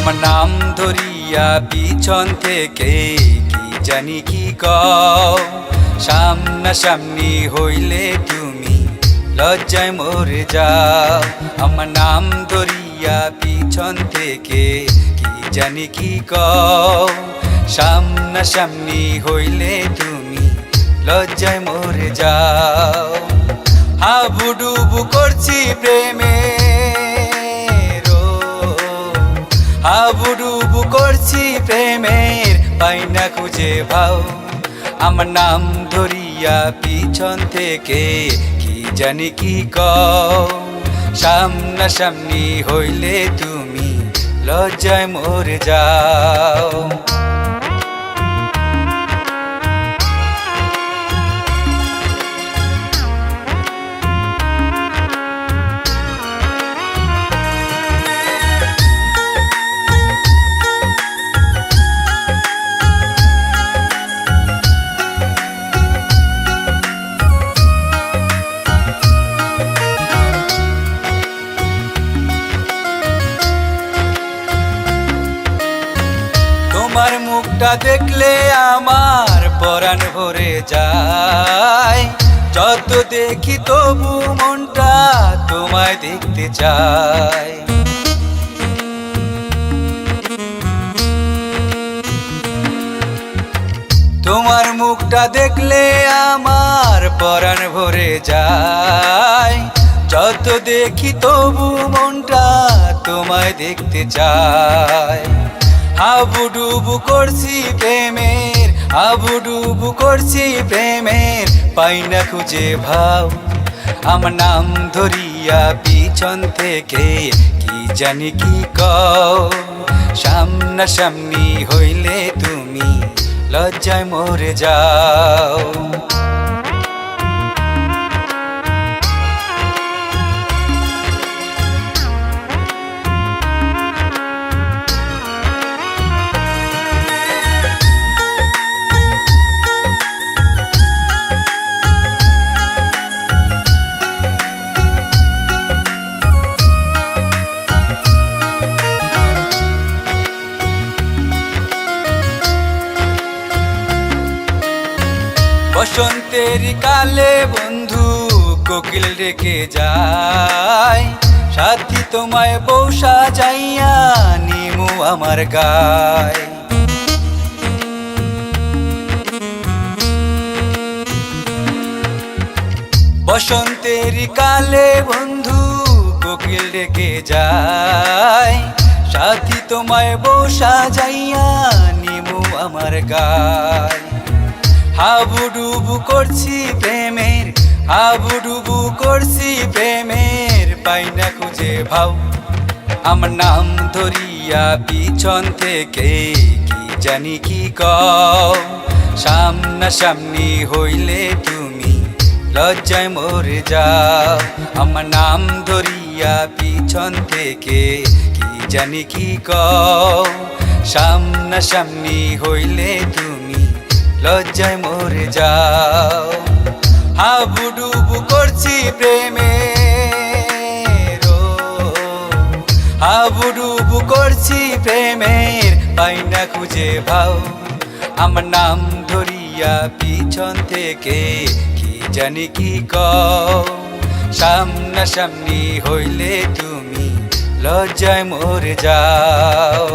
আমার নাম ধরিয়া পিছন থেকে কি জানি কি কও, সামনাসামনি হইলে তুমি লজ্জায় মরে যাও। আমার নাম ধরিয়া পিছন থেকে কি জানি কি কও, সামনাসামনি হইলে তুমি লজ্জায় মরে যাও। হাবুডুবু করছি প্রেমে, হাবুডুবু করছি প্রেমের পাইনা খুঁজে ভাও। আমার নাম ধরিয়া পিছন থেকে কি জানি কি কও, সামনাসামনি হইলে তুমি লজ্জায় মরে যাও। তোমার মুখটা দেখলে আমার পরাণ ভরে যায়, যত দেখি তবু মনটা তোমায় দেখতে চায়। তোমার মুখটা দেখলে আমার পরাণ ভরে যায়, যত দেখি তবু মনটা তোমায় দেখতে চায়। হাবুডুবু করছি প্রেমের, হাবুডুবু করছি প্রেমের পাইনা খুঁজে ভাও। আমার নাম ধরিয়া পিছন থেকে কি জানি কি কও, সামনাসামনি হইলে তুমি লজ্জায় মরে যাও। বসন্তের কালে বন্ধু কোকিল ডেকে যায়, সাথী তোমায় বউ সাজাইয়া নিমু আমার গায়। বসন্তের কালে বন্ধু কোকিল ডেকে যায়, সাথী তোমায় বউ সাজাইয়া নিমু আমার গায়। হাবুডুবু করছি প্রেমের, হাবুডুবু করছি প্রেমের পাইনা খুঁজে ভাও। আমার নাম ধরিয়া পিছন থেকে কি জানি কি কও, সামনাসামনি হইলে তুমি লজ্জায় মরে যাও। আমার নাম ধরিয়া পিছন থেকে কি জানি কি কও, সামনাসামনি হইলে তুমি লজ্জায় মরে যাও। হাবুডুবু করছি প্রেমের, হাবুডুবু করছি প্রেমের পাইনা খুঁজে ভাও। আমার নাম ধরিয়া পিছন থেকে কি জানি কি কও, সামনাসামনি হইলে তুমি লজ্জায় মরে যাও।